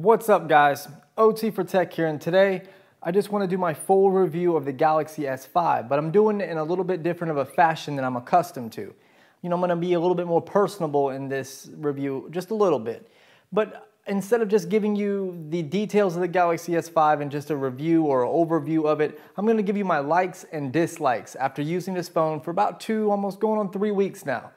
What's up guys, OT for Tech here, and today I just want to do my full review of the Galaxy S5, but I'm doing it in a little bit different of a fashion than I'm accustomed to. You know, I'm going to be a little bit more personable in this review, just a little bit. But instead of just giving you the details of the Galaxy S5 and just a review or overview of it, I'm going to give you my likes and dislikes after using this phone for about 2, almost going on 3 weeks now.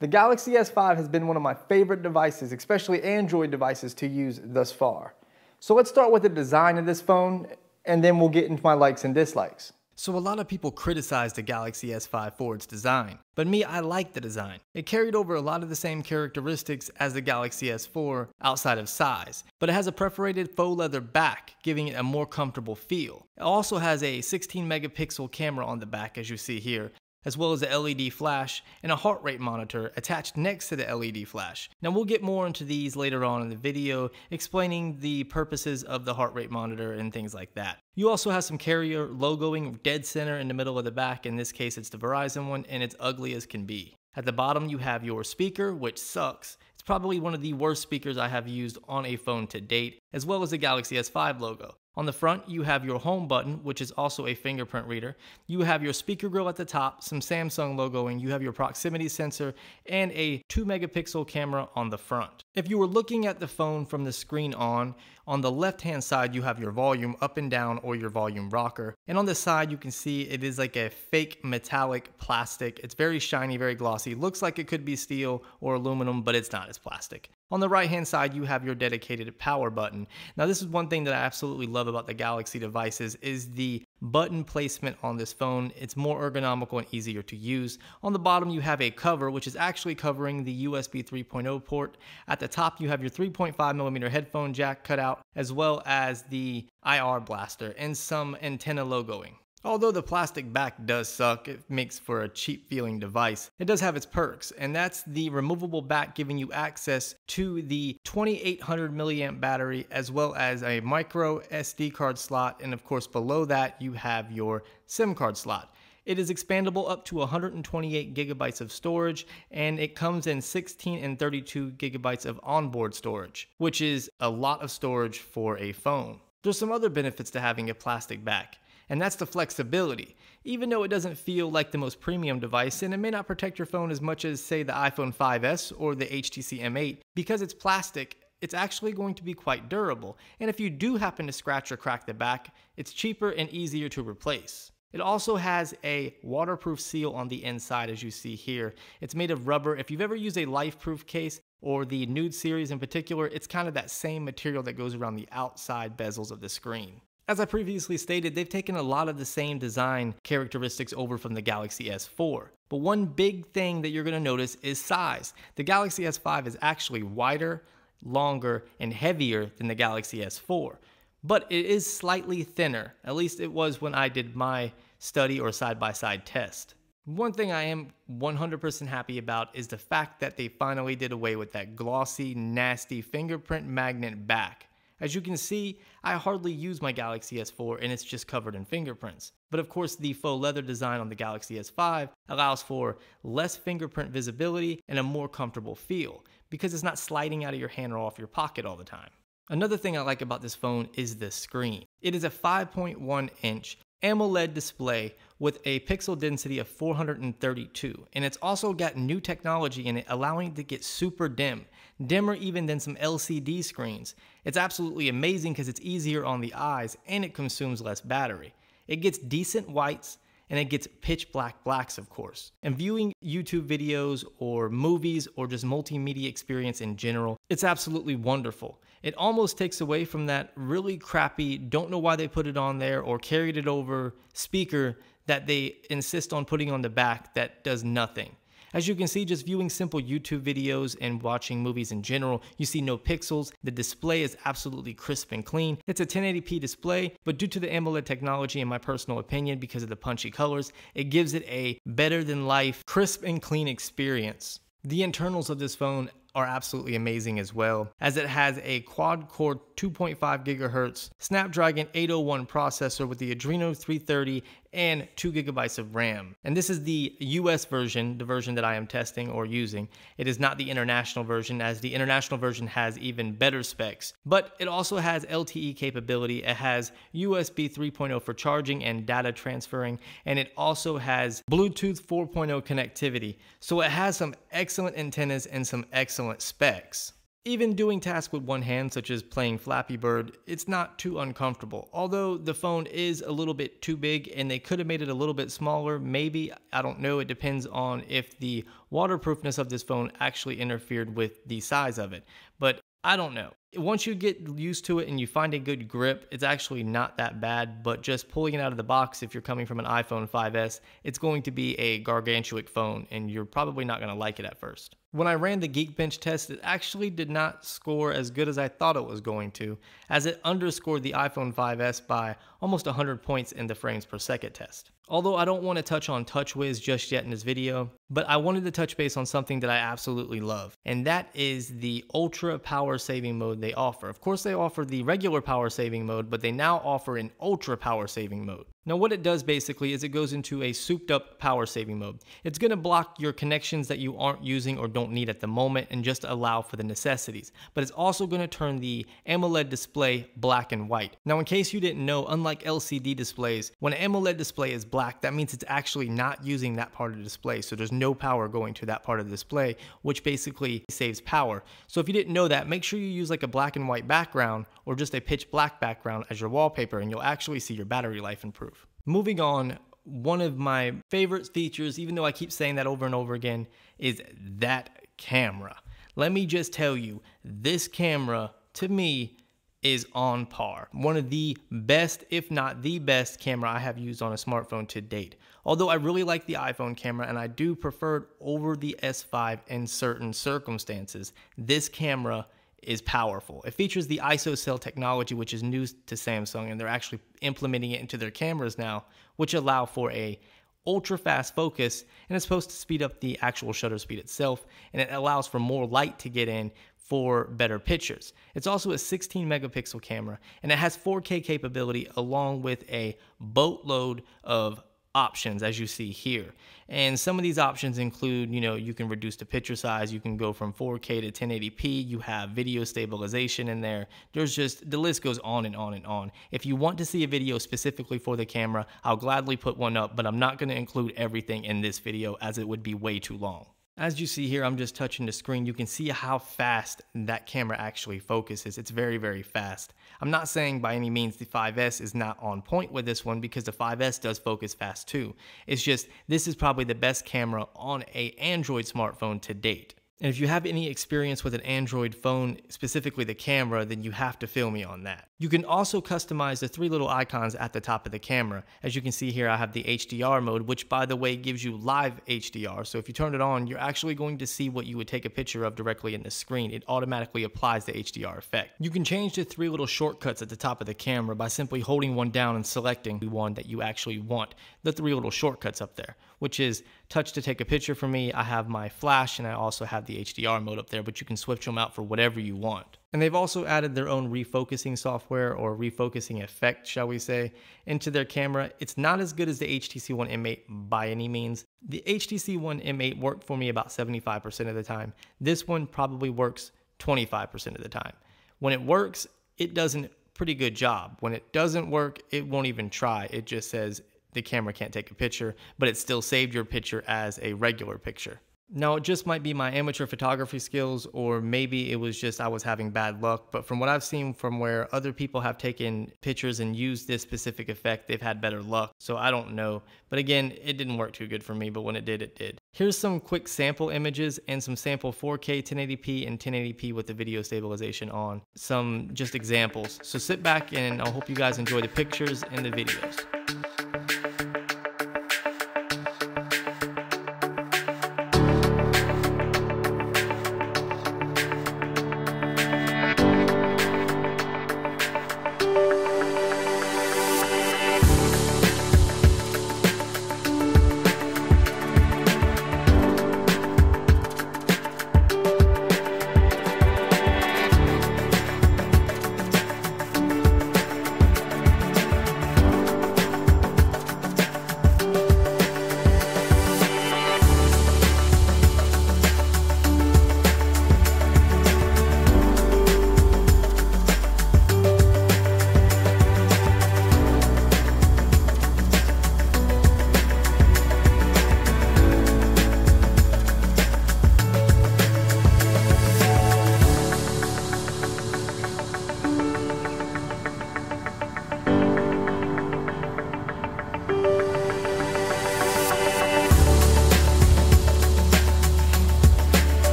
The Galaxy S5 has been one of my favorite devices, especially Android devices, to use thus far. So let's start with the design of this phone, and then we'll get into my likes and dislikes. So a lot of people criticize the Galaxy S5 for its design, but me, I like the design. It carried over a lot of the same characteristics as the Galaxy S4 outside of size, but it has a perforated faux leather back, giving it a more comfortable feel. It also has a 16 megapixel camera on the back, as you see here, as well as a LED flash and a heart rate monitor attached next to the LED flash. Now we'll get more into these later on in the video, explaining the purposes of the heart rate monitor and things like that. You also have some carrier logoing dead center in the middle of the back. In this case it's the Verizon one, and it's ugly as can be. At the bottom you have your speaker, which sucks. It's probably one of the worst speakers I have used on a phone to date, as well as the Galaxy S5 logo. On the front, you have your home button, which is also a fingerprint reader. You have your speaker grill at the top, some Samsung logoing, you have your proximity sensor, and a 2 megapixel camera on the front. If you were looking at the phone from the screen on the left-hand side, you have your volume up and down, or your volume rocker. And on the side, you can see it is like a fake metallic plastic. It's very shiny, very glossy. Looks like it could be steel or aluminum, but it's not, it's plastic. On the right-hand side, you have your dedicated power button. Now, this is one thing that I absolutely love about the Galaxy devices is the button placement on this phone. It's more ergonomical and easier to use. On the bottom, you have a cover, which is actually covering the USB 3.0 port. At the top, you have your 3.5mm headphone jack cut out, as well as the IR blaster and some antenna logoing. Although the plastic back does suck, it makes for a cheap feeling device. It does have its perks, and that's the removable back giving you access to the 2800 milliamp battery, as well as a micro SD card slot, and of course below that you have your SIM card slot. It is expandable up to 128 gigabytes of storage, and it comes in 16 and 32 gigabytes of onboard storage, which is a lot of storage for a phone. There's some other benefits to having a plastic back, and that's the flexibility. Even though it doesn't feel like the most premium device, and it may not protect your phone as much as, say, the iPhone 5S or the HTC M8, because it's plastic, it's actually going to be quite durable. And if you do happen to scratch or crack the back, it's cheaper and easier to replace. It also has a waterproof seal on the inside, as you see here. It's made of rubber. If you've ever used a LifeProof case, or the Nude series in particular, it's kind of that same material that goes around the outside bezels of the screen. As I previously stated, they've taken a lot of the same design characteristics over from the Galaxy S4. But one big thing that you're going to notice is size. The Galaxy S5 is actually wider, longer, and heavier than the Galaxy S4. But it is slightly thinner. At least it was when I did my study or side-by-side test. One thing I am 100% happy about is the fact that they finally did away with that glossy, nasty fingerprint magnet back. As you can see, I hardly use my Galaxy S4 and it's just covered in fingerprints. But of course, the faux leather design on the Galaxy S5 allows for less fingerprint visibility and a more comfortable feel, because it's not sliding out of your hand or off your pocket all the time. Another thing I like about this phone is the screen. It is a 5.1-inch AMOLED display with a pixel density of 432, and it's also got new technology in it, allowing it to get super dim, dimmer even than some LCD screens. It's absolutely amazing because it's easier on the eyes and it consumes less battery. It gets decent whites, and it gets pitch black blacks, of course. And viewing YouTube videos or movies or just multimedia experience in general, it's absolutely wonderful. It almost takes away from that really crappy, don't know why they put it on there or carried it over speaker that they insist on putting on the back that does nothing. As you can see, just viewing simple YouTube videos and watching movies in general, you see no pixels. The display is absolutely crisp and clean. It's a 1080p display, but due to the AMOLED technology, in my personal opinion, because of the punchy colors, it gives it a better than life, crisp and clean experience. The internals of this phone are absolutely amazing as well, as it has a quad-core 2.5 GHz Snapdragon 801 processor with the Adreno 330 and 2 gigabytes of RAM. And this is the US version, the version that I am testing or using. It is not the international version, as the international version has even better specs. But it also has LTE capability. It has USB 3.0 for charging and data transferring, and it also has Bluetooth 4.0 connectivity. So it has some excellent antennas and some excellent specs. Even doing tasks with one hand, such as playing Flappy Bird, it's not too uncomfortable. Although the phone is a little bit too big and they could have made it a little bit smaller, maybe, I don't know. It depends on if the waterproofness of this phone actually interfered with the size of it. But I don't know. Once you get used to it and you find a good grip, it's actually not that bad, but just pulling it out of the box, if you're coming from an iPhone 5S, it's going to be a gargantuan phone and you're probably not going to like it at first. When I ran the Geekbench test, it actually did not score as good as I thought it was going to, as it underscored the iPhone 5S by almost 100 points in the frames per second test. Although I don't want to touch on TouchWiz just yet in this video, but I wanted to touch base on something that I absolutely love, and that is the ultra power saving mode they offer. Of course, they offer the regular power saving mode, but they now offer an ultra power saving mode. Now what it does basically is it goes into a souped up power saving mode. It's going to block your connections that you aren't using or don't need at the moment and just allow for the necessities. But it's also going to turn the AMOLED display black and white. Now in case you didn't know, unlike LCD displays, when an AMOLED display is black, that means it's actually not using that part of the display. So there's no power going to that part of the display, which basically saves power. So if you didn't know that, make sure you use like a black and white background or just a pitch black background as your wallpaper, and you'll actually see your battery life improve. Moving on, one of my favorite features, even though I keep saying that over and over again, is that camera. Let me just tell you, this camera, to me, is on par. One of the best, if not the best camera I have used on a smartphone to date. Although I really like the iPhone camera and I do prefer it over the S5 in certain circumstances, this camera is powerful. It features the ISOCell technology, which is new to Samsung, and they're actually implementing it into their cameras now, which allow for a ultra fast focus, and it's supposed to speed up the actual shutter speed itself, and it allows for more light to get in for better pictures. It's also a 16 megapixel camera, and it has 4K capability along with a boatload of options, as you see here. And some of these options include, you can reduce the picture size, you can go from 4K to 1080p, you have video stabilization in there. There's just, the list goes on and on and on. If you want to see a video specifically for the camera, I'll gladly put one up, but I'm not going to include everything in this video as it would be way too long. As you see here, I'm just touching the screen. You can see how fast that camera actually focuses. It's very, very fast. I'm not saying by any means the 5S is not on point with this one, because the 5S does focus fast too. It's just, this is probably the best camera on an Android smartphone to date. And if you have any experience with an Android phone, specifically the camera, then you have to feel me on that. You can also customize the 3 little icons at the top of the camera. As you can see here, I have the HDR mode, which by the way gives you live HDR. So if you turn it on, you're actually going to see what you would take a picture of directly in the screen. It automatically applies the HDR effect. You can change the 3 little shortcuts at the top of the camera by simply holding one down and selecting the one that you actually want. The 3 little shortcuts up there, which is touch to take a picture for me. I have my flash, and I also have the HDR mode up there, but you can switch them out for whatever you want. And they've also added their own refocusing software, or refocusing effect, shall we say, into their camera. It's not as good as the HTC One M8 by any means. The HTC One M8 worked for me about 75% of the time. This one probably works 25% of the time. When it works, it does a pretty good job. When it doesn't work, it won't even try. It just says the camera can't take a picture, but it still saved your picture as a regular picture. Now, it just might be my amateur photography skills, or maybe it was just I was having bad luck, but from what I've seen from where other people have taken pictures and used this specific effect, they've had better luck. So I don't know. But again, it didn't work too good for me, but when it did, it did. Here's some quick sample images and some sample 4K 1080p and 1080p with the video stabilization on. Some just examples. So sit back and I hope you guys enjoy the pictures and the videos.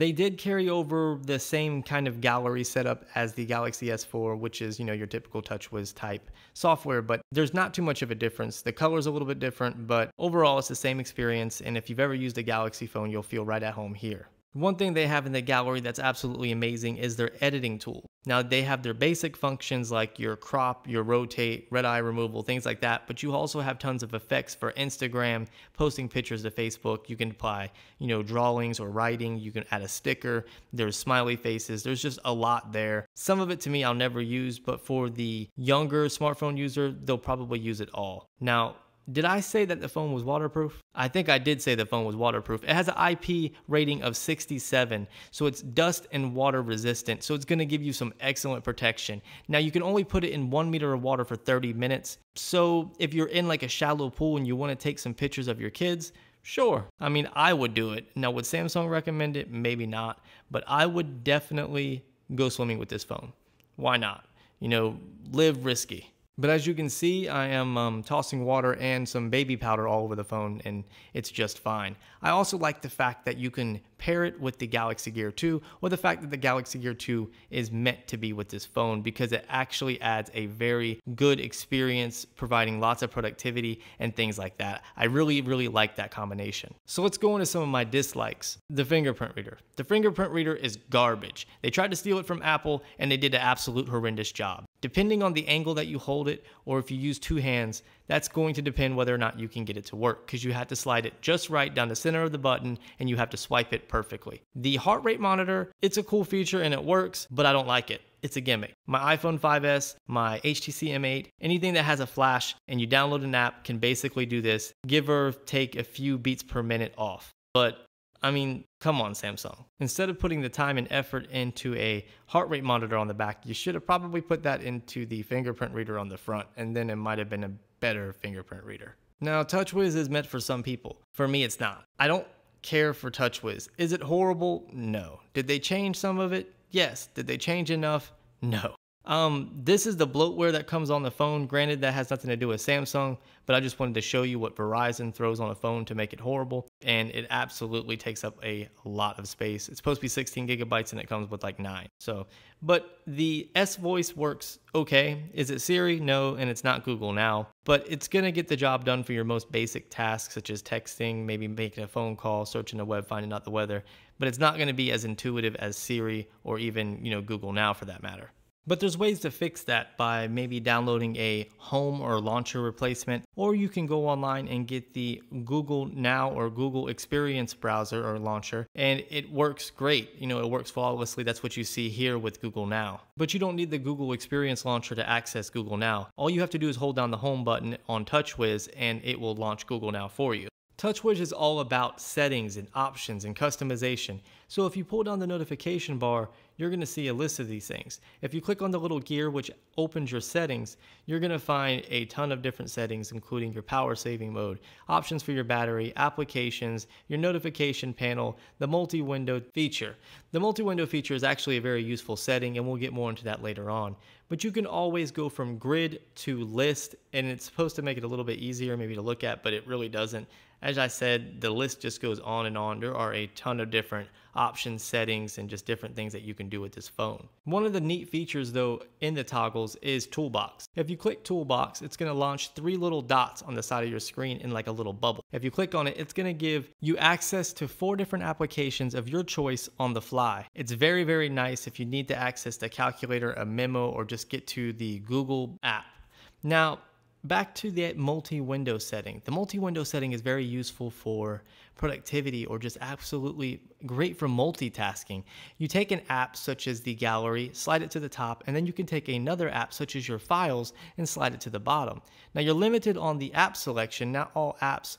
They did carry over the same kind of gallery setup as the Galaxy S4, which is, your typical TouchWiz type software, but there's not too much of a difference. The color's a little bit different, but overall it's the same experience, and if you've ever used a Galaxy phone, you'll feel right at home here. One thing they have in the gallery that's absolutely amazing is their editing tool. Now, they have their basic functions like your crop, your rotate, red eye removal, things like that, but you also have tons of effects for Instagram, posting pictures to Facebook. You can apply, drawings or writing. You can add a sticker. There's smiley faces. There's just a lot there. Some of it to me I'll never use, but for the younger smartphone user, they'll probably use it all. Now, did I say that the phone was waterproof? I think I did say the phone was waterproof. It has an IP rating of 67, so it's dust and water resistant, so it's gonna give you some excellent protection. Now, you can only put it in 1 meter of water for 30 minutes, so if you're in like a shallow pool and you wanna take some pictures of your kids, sure. I mean, I would do it. Now, would Samsung recommend it? Maybe not, but I would definitely go swimming with this phone. Why not? Live risky. But as you can see, I am tossing water and some baby powder all over the phone, and it's just fine. I also like the fact that you can pair it with the Galaxy Gear 2, or the fact that the Galaxy Gear 2 is meant to be with this phone, because it actually adds a very good experience, providing lots of productivity and things like that. I really, really like that combination. So let's go into some of my dislikes. The fingerprint reader. The fingerprint reader is garbage. They tried to steal it from Apple, and they did an absolute horrendous job. Depending on the angle that you hold it, or if you use two hands, that's going to depend whether or not you can get it to work, because you have to slide it just right down the center of the button and you have to swipe it perfectly. The heart rate monitor, it's a cool feature and it works, but I don't like it. It's a gimmick. My iPhone 5S, my HTC M8, anything that has a flash and you download an app can basically do this, give or take a few beats per minute off. But I mean, come on, Samsung. Instead of putting the time and effort into a heart rate monitor on the back, you should have probably put that into the fingerprint reader on the front, and then it might have been a better fingerprint reader. Now, TouchWiz is meant for some people. For me, it's not. I don't care for TouchWiz. Is it horrible? No. Did they change some of it? Yes. Did they change enough? No. This is the bloatware that comes on the phone. Granted, that has nothing to do with Samsung, but I just wanted to show you what Verizon throws on a phone to make it horrible, and it absolutely takes up a lot of space. It's supposed to be 16 gigabytes and it comes with like 9. But the S Voice works okay. Is it Siri? No, and it's not Google Now, but it's gonna get the job done for your most basic tasks, such as texting, maybe making a phone call, searching the web, finding out the weather, but it's not gonna be as intuitive as Siri or even, Google Now for that matter. But there's ways to fix that by maybe downloading a home or launcher replacement, or you can go online and get the Google Now or Google Experience browser or launcher, and it works great. It works flawlessly. That's what you see here with Google Now. But you don't need the Google Experience launcher to access Google Now. All you have to do is hold down the home button on TouchWiz and it will launch Google Now for you. TouchWiz is all about settings and options and customization. So if you pull down the notification bar, you're going to see a list of these things. If you click on the little gear which opens your settings, you're going to find a ton of different settings, including your power saving mode, options for your battery, applications, your notification panel, the multi-window feature. The multi-window feature is actually a very useful setting, and we'll get more into that later on. But you can always go from grid to list, and it's supposed to make it a little bit easier maybe to look at, but it really doesn't. As I said, the list just goes on and on. There are a ton of different options, settings, and just different things that you can do with this phone. One of the neat features though in the toggles is Toolbox. If you click Toolbox, it's going to launch 3 little dots on the side of your screen in like a little bubble. If you click on it, it's going to give you access to 4 different applications of your choice on the fly. It's very, very nice if you need to access the calculator, a memo, or just get to the Google app. Now, back to the multi-window setting. The multi-window setting is very useful for productivity or just absolutely great for multitasking. You take an app such as the gallery, slide it to the top, and then you can take another app such as your files and slide it to the bottom. Now you're limited on the app selection. Not all apps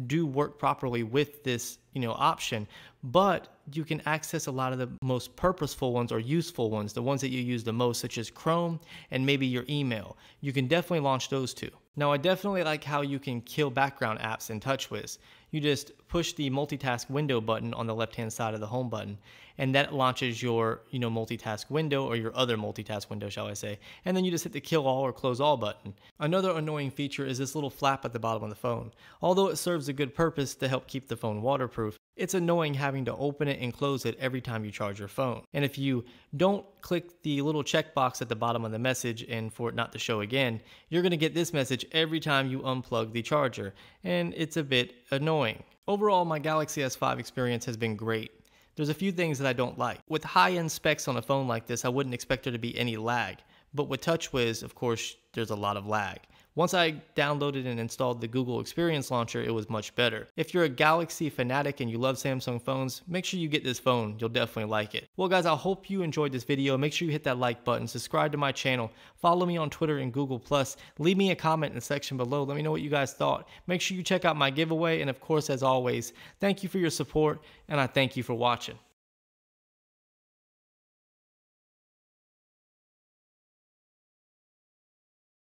do work properly with this option, but you can access a lot of the most purposeful ones or useful ones, the ones that you use the most, such as Chrome and maybe your email. You can definitely launch those too. Now, I definitely like how you can kill background apps in TouchWiz. You just push the multitask window button on the left-hand side of the home button, and that launches your, multitask window, or your other multitask window, shall I say, and then you just hit the kill all or close all button. Another annoying feature is this little flap at the bottom of the phone. Although it serves a good purpose to help keep the phone waterproof, It's annoying having to open it and close it every time you charge your phone. And if you don't click the little checkbox at the bottom of the message and for it not to show again, you're going to get this message every time you unplug the charger, and it's a bit annoying. Overall, my Galaxy S5 experience has been great. There's a few things that I don't like. With high-end specs on a phone like this, I wouldn't expect there to be any lag. But with TouchWiz, of course, there's a lot of lag. Once I downloaded and installed the Google Experience Launcher, it was much better. If you're a Galaxy fanatic and you love Samsung phones, make sure you get this phone. You'll definitely like it. Well guys, I hope you enjoyed this video. Make sure you hit that like button, subscribe to my channel, follow me on Twitter and Google+, leave me a comment in the section below. Let me know what you guys thought. Make sure you check out my giveaway, and of course, as always, thank you for your support, and I thank you for watching.